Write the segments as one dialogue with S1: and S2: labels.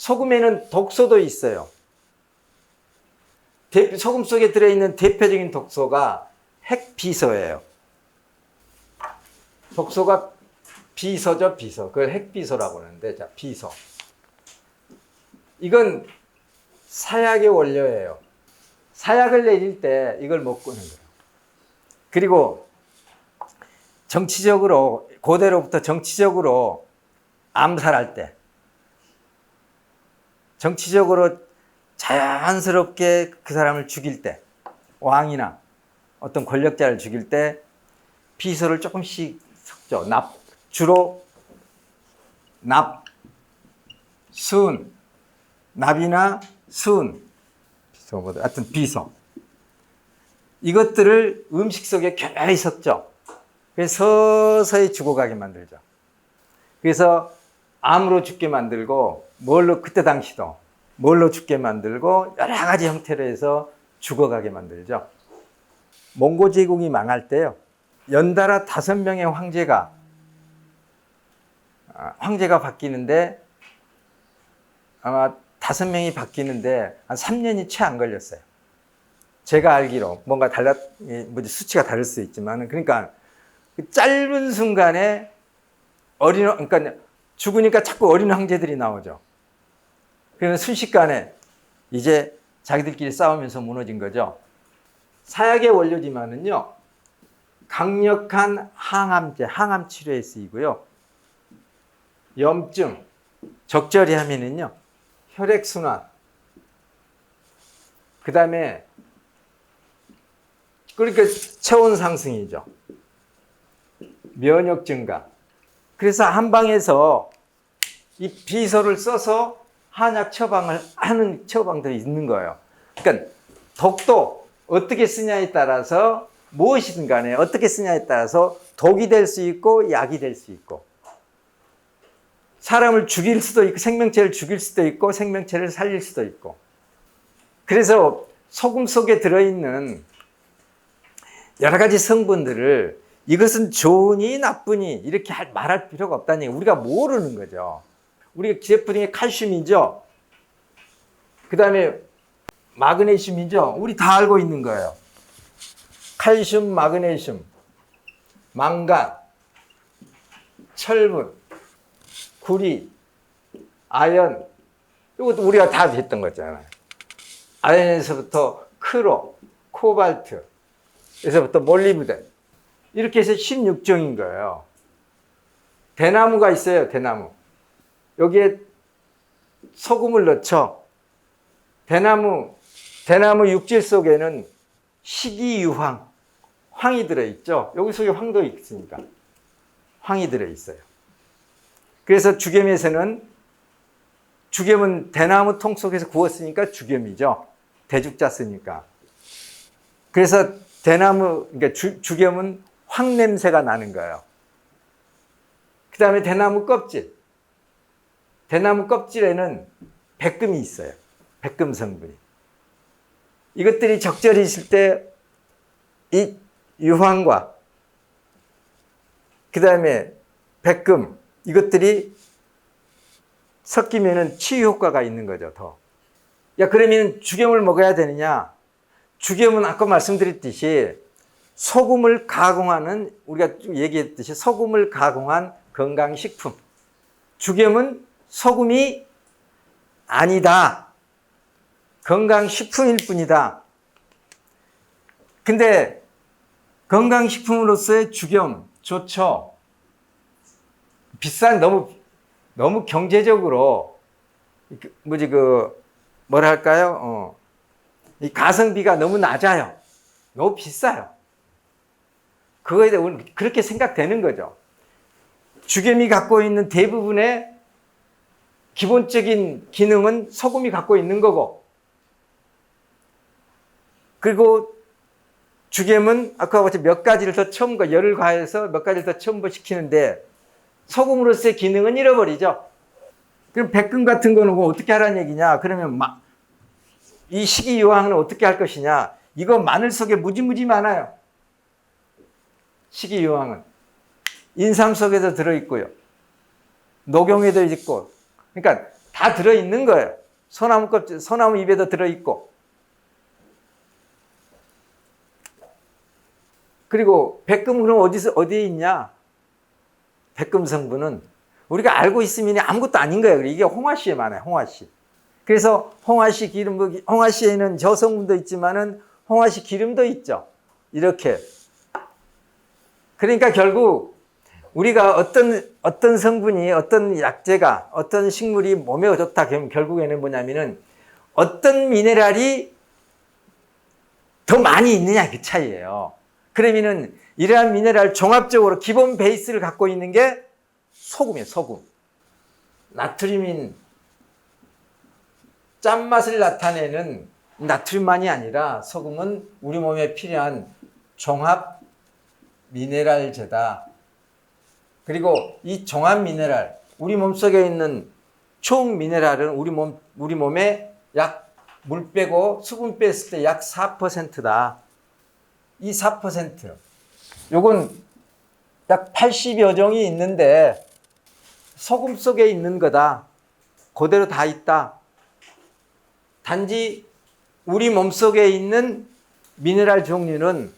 S1: 소금에는 독소도 있어요. 소금 속에 들어있는 대표적인 독소가 핵비소예요. 독소가 비소죠, 비소. 그걸 핵비소라고 하는데, 자, 비소. 이건 사약의 원료예요. 사약을 내릴 때 이걸 못 끄는 거예요. 그리고 정치적으로, 고대로부터 정치적으로 암살할 때, 정치적으로 자연스럽게 그 사람을 죽일 때, 왕이나 어떤 권력자를 죽일 때 비소를 조금씩 섞죠. 주로 순, 납이나 순, 하여튼 비소. 이것들을 음식 속에 교묘히 섞죠. 그래서 서서히 죽어가게 만들죠. 그래서 암으로 죽게 만들고, 그때 당시도 뭘로 죽게 만들고, 여러 가지 형태로 해서 죽어가게 만들죠. 몽고 제국이 망할 때요, 연달아 5명의 황제가 바뀌는데, 아마 5명이 바뀌는데 한 3년이 채 안 걸렸어요. 제가 알기로 뭔가 수치가 다를 수 있지만, 그러니까 그 짧은 순간에 그러니까 죽으니까 자꾸 어린 황제들이 나오죠. 그러면 순식간에 이제 자기들끼리 싸우면서 무너진 거죠. 사약의 원료지만은요, 강력한 항암 치료에 쓰이고요. 염증, 적절히 하면은요, 혈액순환, 그 다음에, 그러니까 체온 상승이죠. 면역 증가. 그래서 한방에서 이 비소를 써서 한약 처방을 하는 처방들이 있는 거예요. 그러니까 독도 어떻게 쓰냐에 따라서, 무엇이든 간에 어떻게 쓰냐에 따라서 독이 될 수 있고 약이 될 수 있고, 사람을 죽일 수도 있고 생명체를 죽일 수도 있고 생명체를 살릴 수도 있고. 그래서 소금 속에 들어있는 여러 가지 성분들을 이것은 좋으니 나쁘니 이렇게 말할 필요가 없다는 얘기, 우리가 모르는 거죠. 우리가 제품 중에 칼슘이죠. 그 다음에 마그네슘이죠. 우리 다 알고 있는 거예요. 칼슘, 마그네슘, 망간, 철분, 구리, 아연, 이것도 우리가 다 했던 거잖아요. 아연에서부터 크로, 코발트, 에서부터 몰리브덴, 이렇게 해서 16종인 거예요. 대나무가 있어요, 대나무. 여기에 소금을 넣죠. 대나무 육질 속에는 식이유황, 황이 들어있죠. 여기 속에 황도 있으니까 황이 들어있어요. 그래서 죽염은 대나무 통 속에서 구웠으니까 죽염이죠. 대죽자 쓰니까. 그래서 그러니까 죽염은 황 냄새가 나는 거예요. 그 다음에 대나무 껍질에는 백금이 있어요. 백금 성분이. 이것들이 적절히 있을 때 이 유황과 그 다음에 백금, 이것들이 섞이면은 치유 효과가 있는 거죠, 더. 그러면 죽염을 먹어야 되느냐? 죽염은 아까 말씀드렸듯이 소금을 가공하는, 우리가 얘기했듯이 소금을 가공한 건강식품. 죽염은 소금이 아니다. 건강식품일 뿐이다. 근데 건강식품으로서의 죽염 좋죠. 너무 경제적으로, 뭐랄까요? 이 가성비가 너무 낮아요. 너무 비싸요. 그거에 대해 우리는 그렇게 생각되는 거죠. 죽염이 갖고 있는 대부분의 기본적인 기능은 소금이 갖고 있는 거고, 그리고 죽염은 아까 같이 몇 가지를 더 첨가, 열을 가해서 몇 가지를 더 첨부시키는데 소금으로서의 기능은 잃어버리죠. 그럼 백금 같은 거는 어떻게 하라는 얘기냐? 그러면 이 식이유황은 어떻게 할 것이냐? 이거 마늘 속에 무지무지 많아요. 식이유황은 인삼 속에도 들어있고요. 녹용에도 있고. 그러니까 다 들어있는 거예요. 소나무 껍질, 소나무 잎에도 들어있고. 그리고 백금은 그럼 어디에 있냐? 백금 성분은 우리가 알고 있으면 아무것도 아닌 거예요. 이게 홍화씨에 많아요. 홍화씨. 그래서 홍화씨 기름, 홍화씨에는 저 성분도 있지만은 홍화씨 기름도 있죠. 이렇게. 그러니까 결국 우리가 어떤 성분이, 어떤 약재가, 어떤 식물이 몸에 좋다 그러면 결국에는 뭐냐면은 어떤 미네랄이 더 많이 있느냐 그 차이예요. 그러면은 이러한 미네랄 종합적으로 기본 베이스를 갖고 있는 게 소금이에요. 소금. 나트륨인 짠맛을 나타내는 나트륨만이 아니라 소금은 우리 몸에 필요한 종합 미네랄제다. 그리고 이 종합 미네랄, 우리 몸속에 있는 총 미네랄은 우리 몸에 약 물 빼고 수분 뺐을 때 약 4%다. 이 4%. 요건 약 80여 종이 있는데 소금 속에 있는 거다. 그대로 다 있다. 단지 우리 몸속에 있는 미네랄 종류는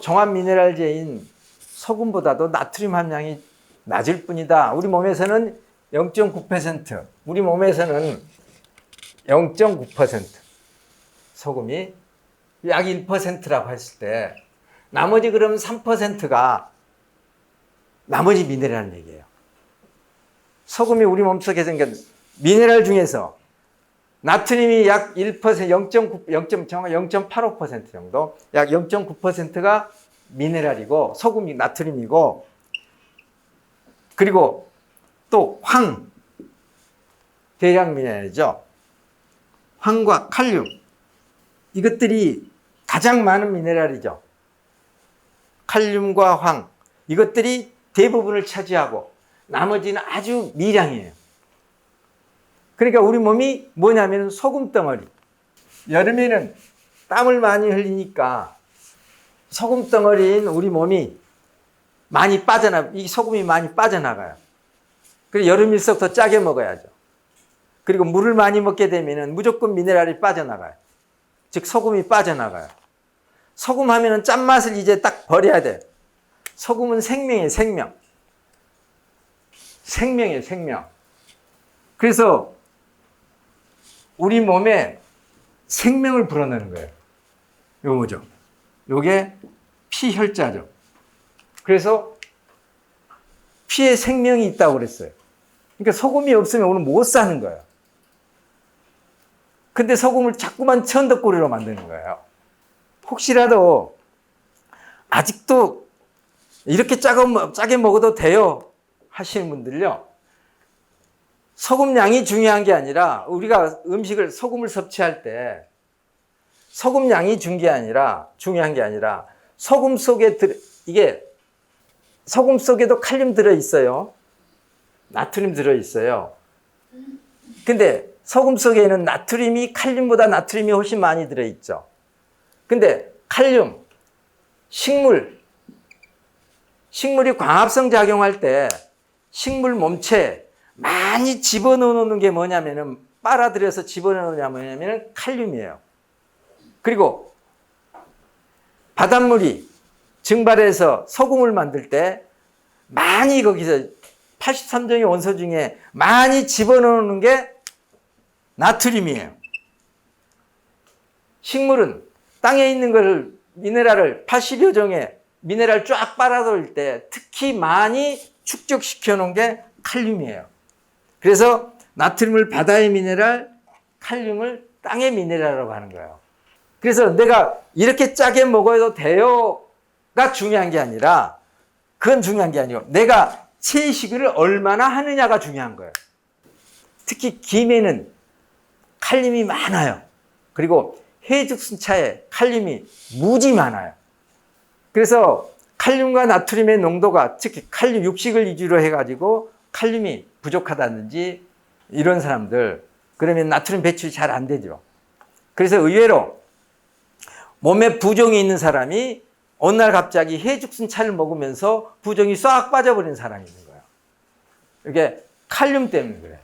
S1: 종합 미네랄제인 소금보다도 나트륨 함량이 낮을 뿐이다. 우리 몸에서는 0.9%, 우리 몸에서는 0.9% 소금이 약 1%라고 했을 때 나머지 그럼 3%가 나머지 미네랄 얘기예요. 소금이 우리 몸속에 생긴 미네랄 중에서 나트륨이 약 1%, 0.85% 정도, 약 0.9%가 미네랄이고 소금이 나트륨이고, 그리고 또 황, 대량 미네랄이죠. 황과 칼륨, 이것들이 가장 많은 미네랄이죠. 칼륨과 황, 이것들이 대부분을 차지하고 나머지는 아주 미량이에요. 그러니까 우리 몸이 뭐냐면 소금 덩어리. 여름에는 땀을 많이 흘리니까 소금 덩어리인 우리 몸이 이 소금이 많이 빠져나가요. 그래서 여름일수록 더 짜게 먹어야죠. 그리고 물을 많이 먹게 되면 무조건 미네랄이 빠져나가요. 즉 소금이 빠져나가요. 소금 하면은 짠맛을 이제 딱 버려야 돼. 소금은 생명이에요, 생명. 생명이에요, 생명. 그래서 우리 몸에 생명을 불어넣는 거예요. 이거 뭐죠? 이게 피혈자죠. 그래서 피에 생명이 있다고 그랬어요. 그러니까 소금이 없으면 오늘 못 사는 거예요. 근데 소금을 자꾸만 천덕꾸리로 만드는 거예요. 혹시라도 아직도 이렇게 짜게 먹어도 돼요 하시는 분들요, 소금량이 중요한 게 아니라 우리가 소금을 섭취할 때 소금량이 중요한 게 아니라 소금 속에도 칼륨 들어있어요. 나트륨 들어있어요. 근데 소금 속에는 칼륨보다 나트륨이 훨씬 많이 들어있죠. 근데 칼륨, 식물이 광합성 작용할 때 식물 몸체에 많이 집어넣는 게 뭐냐면은, 빨아들여서 집어넣는 게 뭐냐면은 칼륨이에요. 그리고 바닷물이 증발해서 소금을 만들 때 많이 거기서 83종의 원소 중에 많이 집어넣는 게 나트륨이에요. 식물은 땅에 있는 미네랄을 80여 종의 미네랄 쫙 빨아들일 때 특히 많이 축적시켜 놓은 게 칼륨이에요. 그래서 나트륨을 바다의 미네랄, 칼륨을 땅의 미네랄이라고 하는 거예요. 그래서 내가 이렇게 짜게 먹어도 돼요가 중요한 게 아니라, 그건 중요한 게 아니고 내가 채식을 얼마나 하느냐가 중요한 거예요. 특히 김에는 칼륨이 많아요. 그리고 해죽순차에 칼륨이 무지 많아요. 그래서 칼륨과 나트륨의 농도가, 특히 칼륨 육식을 위주로 해가지고 칼륨이 부족하다든지 이런 사람들, 그러면 나트륨 배출이 잘 안 되죠. 그래서 의외로 몸에 부종이 있는 사람이 어느 날 갑자기 해죽순차를 먹으면서 부종이 싹 빠져버린 사람이 있는 거예요. 이게 칼륨 때문에 그래요.